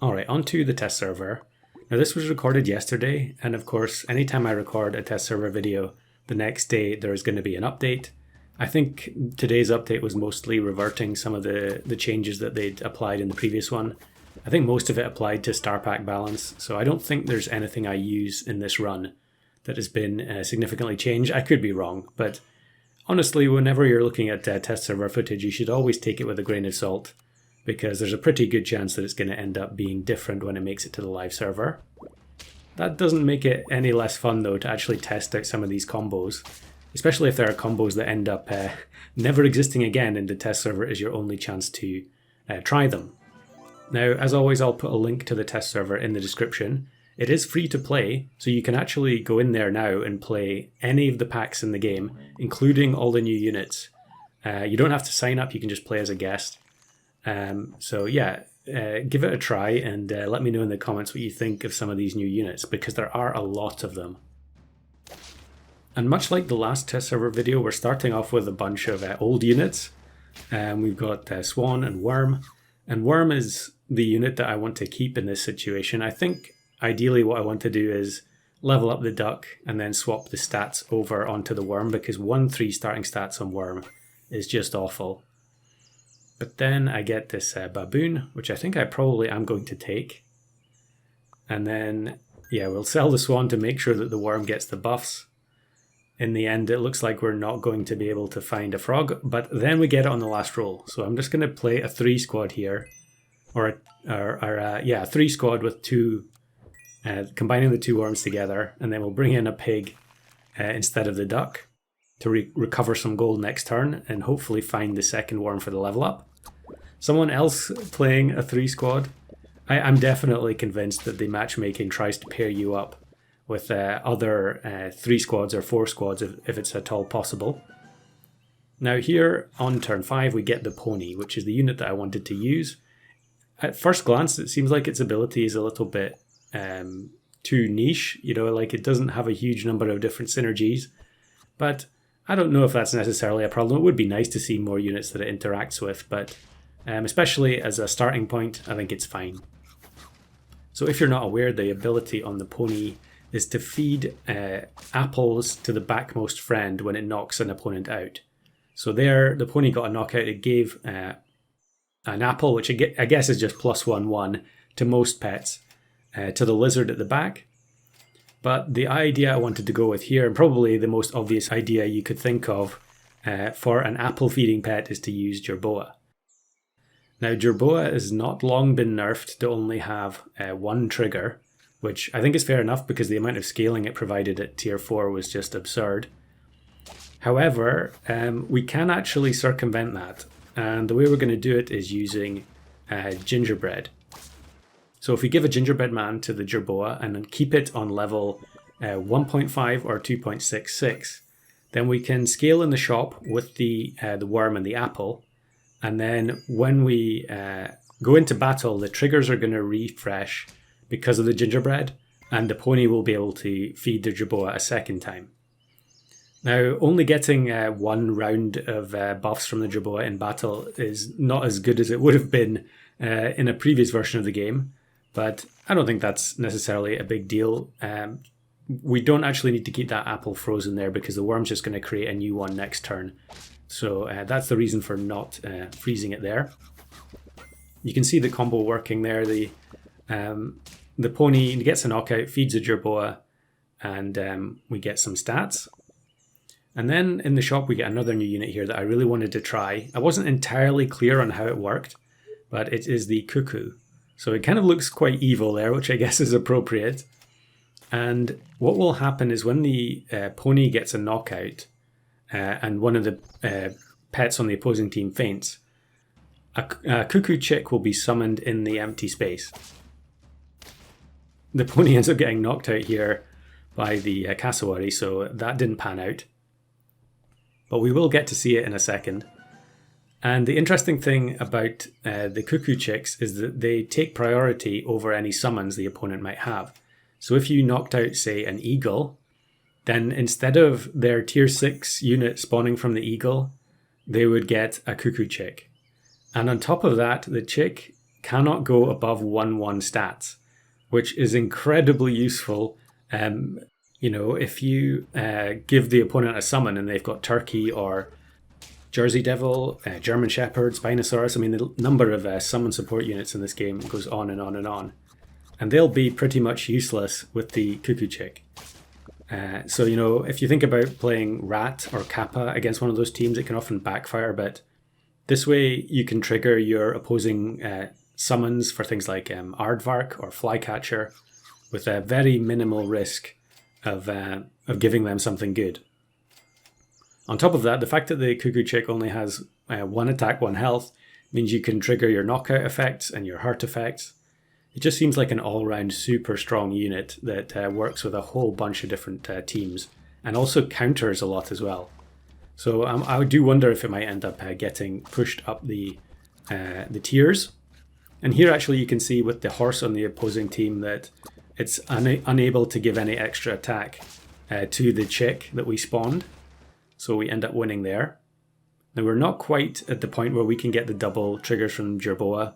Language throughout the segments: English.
Alright, on to the test server. Now this was recorded yesterday, and of course anytime I record a test server video, the next day there's going to be an update. I think today's update was mostly reverting some of the changes that they'd applied in the previous one. I think most of it applied to star pack balance, so I don't think there's anything I use in this run that has been significantly changed. I could be wrong, but honestly, whenever you're looking at test server footage, you should always take it with a grain of salt, because there's a pretty good chance that it's going to end up being different when it makes it to the live server. That doesn't make it any less fun though to actually test out some of these combos, especially if there are combos that end up never existing again and the test server is your only chance to try them. Now, as always, I'll put a link to the test server in the description. It is free to play, so you can actually go in there now and play any of the packs in the game, including all the new units. You don't have to sign up, you can just play as a guest. So yeah, give it a try and let me know in the comments what you think of some of these new units, because there are a lot of them. And much like the last test server video, we're starting off with a bunch of old units. We've got Swan and Worm. And Worm is the unit that I want to keep in this situation. I think ideally what I want to do is level up the Duck and then swap the stats over onto the Worm, because 1-3 starting stats on Worm is just awful. But then I get this Baboon, which I think I probably am going to take. And then, yeah, we'll sell the Swan to make sure that the Worm gets the buffs. In the end, it looks like we're not going to be able to find a Frog, but then we get it on the last roll. So I'm just going to play a 3 squad here, or a 3 squad with two, combining the two Worms together, and then we'll bring in a Pig instead of the Duck to recover some gold next turn and hopefully find the second Worm for the level up. Someone else playing a 3 squad. I'm definitely convinced that the matchmaking tries to pair you up with other 3 squads or 4 squads if it's at all possible. Now here on turn 5 we get the Pony, which is the unit that I wanted to use. At first glance it seems like its ability is a little bit too niche, you know, like it doesn't have a huge number of different synergies, but I don't know if that's necessarily a problem. It would be nice to see more units that it interacts with, but especially as a starting point, I think it's fine. So if you're not aware, the ability on the Pony is to feed apples to the backmost friend when it knocks an opponent out. So there, the Pony got a knockout. It gave an apple, which I guess is just +1/1 to most pets, to the lizard at the back. But the idea I wanted to go with here, and probably the most obvious idea you could think of for an apple feeding pet, is to use Jerboa. Now Jerboa has not long been nerfed to only have one trigger, which I think is fair enough because the amount of scaling it provided at tier 4 was just absurd. However, we can actually circumvent that, and the way we're going to do it is using gingerbread. So if we give a gingerbread man to the Jerboa and then keep it on level 1.5 or 2.66, then we can scale in the shop with the Worm and the apple, and then when we go into battle, the triggers are going to refresh because of the gingerbread, and the Pony will be able to feed the Jerboa a second time. Now, only getting one round of buffs from the Jerboa in battle is not as good as it would have been in a previous version of the game, but I don't think that's necessarily a big deal. We don't actually need to keep that apple frozen there because the Worm's just going to create a new one next turn. So that's the reason for not freezing it there. You can see the combo working there. The Pony gets a knockout, feeds a Jerboa, and we get some stats. And then in the shop we get another new unit here that I really wanted to try. I wasn't entirely clear on how it worked, but it is the Cuckoo. So it kind of looks quite evil there, which I guess is appropriate. And what will happen is when the Pony gets a knockout and one of the pets on the opposing team faints, a Cuckoo chick will be summoned in the empty space. The Pony ends up getting knocked out here by the cassowary, so that didn't pan out. But we will get to see it in a second. And the interesting thing about the Cuckoo chicks is that they take priority over any summons the opponent might have. So if you knocked out, say, an eagle, then instead of their tier 6 unit spawning from the eagle, they would get a Cuckoo chick. And on top of that, the chick cannot go above 1/1 stats, which is incredibly useful. You know, if you give the opponent a summon and they've got Turkey or Jersey Devil, German Shepherd, Spinosaurus, I mean, the number of summon support units in this game goes on and on and on. And they'll be pretty much useless with the Cuckoo Chick. So, you know, if you think about playing Rat or Kappa against one of those teams, it can often backfire a bit. This way, you can trigger your opposing summons for things like Aardvark or Flycatcher with a very minimal risk of giving them something good. On top of that, the fact that the Cuckoo Chick only has 1 attack, 1 health means you can trigger your knockout effects and your hurt effects. It just seems like an all-round super strong unit that works with a whole bunch of different teams and also counters a lot as well. So I do wonder if it might end up getting pushed up the tiers. And here actually you can see with the horse on the opposing team that it's unable to give any extra attack to the chick that we spawned. So we end up winning there. Now we're not quite at the point where we can get the double triggers from Jerboa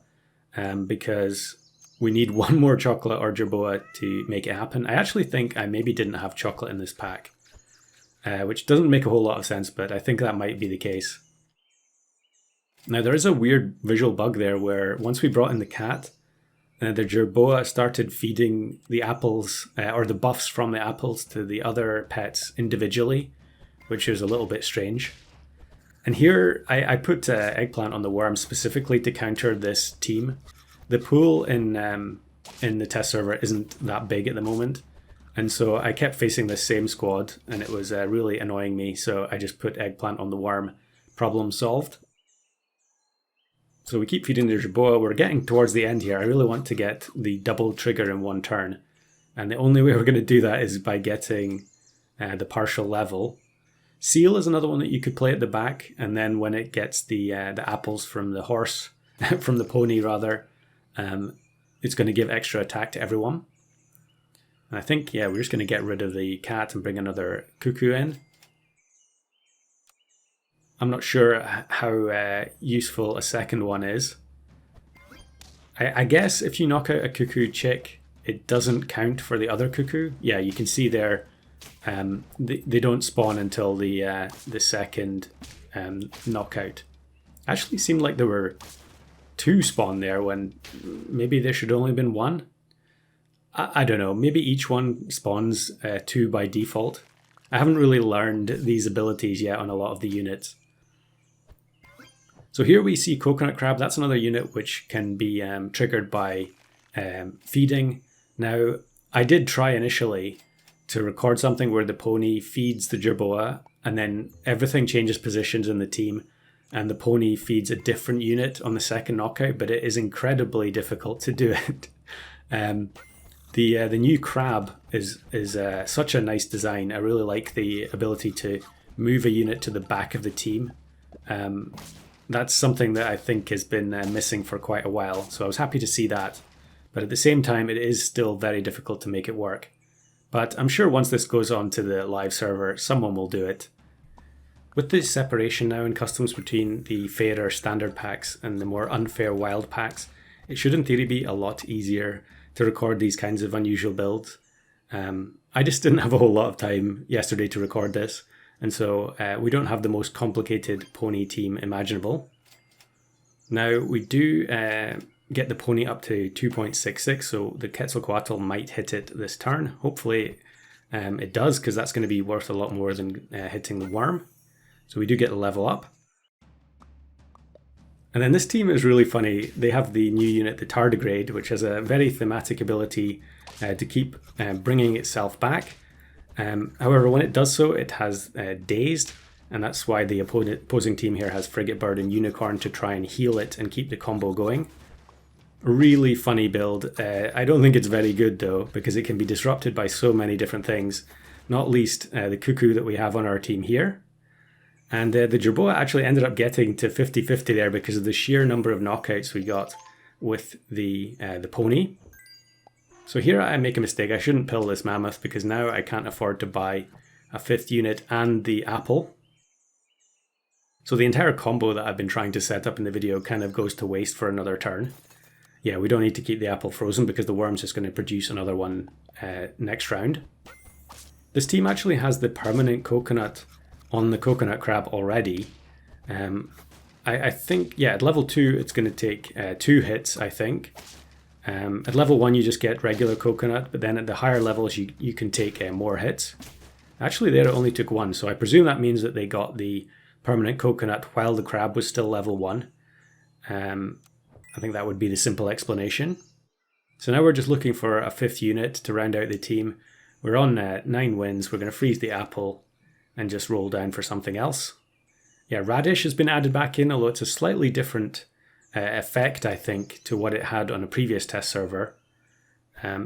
because we need 1 more chocolate or Jerboa to make it happen. I actually think I maybe didn't have chocolate in this pack, which doesn't make a whole lot of sense, but I think that might be the case. Now there is a weird visual bug there where once we brought in the cat, the Jerboa started feeding the apples or the buffs from the apples to the other pets individually, which is a little bit strange. And here I put Eggplant on the worm specifically to counter this team. The pool in the test server isn't that big at the moment, and so I kept facing this same squad and it was really annoying me, so I just put Eggplant on the worm. Problem solved. So we keep feeding the Jerboa. We're getting towards the end here. I really want to get the double trigger in 1 turn, and the only way we're going to do that is by getting the partial level. Seal is another one that you could play at the back, and then when it gets the apples from the horse, from the pony rather, it's going to give extra attack to everyone. And I think, yeah, we're just going to get rid of the cat and bring another cuckoo in. I'm not sure how useful a second one is. I guess if you knock out a Cuckoo Chick, it doesn't count for the other cuckoo. Yeah, you can see there, they don't spawn until the second knockout. Actually seemed like there were 2 spawn there when maybe there should only have been 1. I don't know, maybe each one spawns 2 by default. I haven't really learned these abilities yet on a lot of the units. So here we see Coconut Crab. That's another unit which can be triggered by feeding. Now, I did try initially to record something where the pony feeds the Jerboa and then everything changes positions in the team and the pony feeds a different unit on the second knockout, but it is incredibly difficult to do it. The new crab is such a nice design. I really like the ability to move a unit to the back of the team. That's something that I think has been missing for quite a while, so I was happy to see that. But at the same time, it is still very difficult to make it work. But I'm sure once this goes on to the live server, someone will do it. With the separation now in customs between the fairer standard packs and the more unfair wild packs, it should in theory be a lot easier to record these kinds of unusual builds. I just didn't have a whole lot of time yesterday to record this, and so we don't have the most complicated pony team imaginable. Now we do get the pony up to 2.66, so the Quetzalcoatl might hit it this turn. Hopefully it does, because that's going to be worth a lot more than hitting the worm. So we do get a level up. And then this team is really funny. They have the new unit, the Tardigrade, which has a very thematic ability to keep bringing itself back. However, when it does so, it has Dazed, and that's why the opposing team here has Frigate Bird and Unicorn to try and heal it and keep the combo going. Really funny build. I don't think it's very good though, because it can be disrupted by so many different things, not least the Cuckoo that we have on our team here. And the Jerboa actually ended up getting to 50-50 there because of the sheer number of knockouts we got with the pony. So here I make a mistake. I shouldn't pill this mammoth because now I can't afford to buy a 5th unit and the apple. So the entire combo that I've been trying to set up in the video kind of goes to waste for another turn. Yeah, we don't need to keep the apple frozen because the worm's just going to produce another one next round. This team actually has the permanent coconut on the coconut crab already. I think, yeah, at level 2 it's going to take 2 hits, I think. At level 1 you just get regular coconut, but then at the higher levels you can take more hits. Actually there it only took 1, so I presume that means that they got the permanent coconut while the crab was still level 1. I think that would be the simple explanation. So now we're just looking for a 5th unit to round out the team. We're on 9 wins, we're going to freeze the apple and just roll down for something else. Yeah, radish has been added back in, although it's a slightly different effect, I think, to what it had on a previous test server.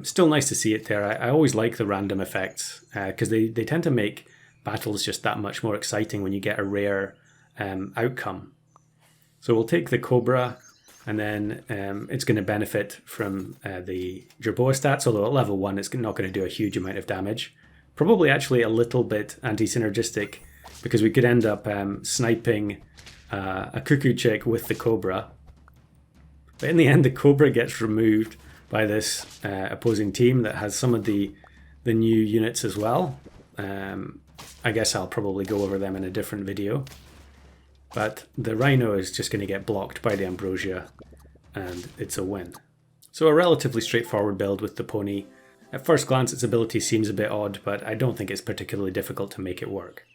Still nice to see it there. I always like the random effects because they tend to make battles just that much more exciting when you get a rare outcome. So we'll take the Cobra, and then it's going to benefit from the Jerboa stats, although at level 1 it's not going to do a huge amount of damage. Probably actually a little bit anti-synergistic, because we could end up sniping a Cuckoo Chick with the Cobra. But in the end, the Cobra gets removed by this opposing team that has some of the new units as well. I guess I'll probably go over them in a different video. But the Rhino is just going to get blocked by the Ambrosia, and it's a win. So a relatively straightforward build with the pony. At first glance its ability seems a bit odd, but I don't think it's particularly difficult to make it work.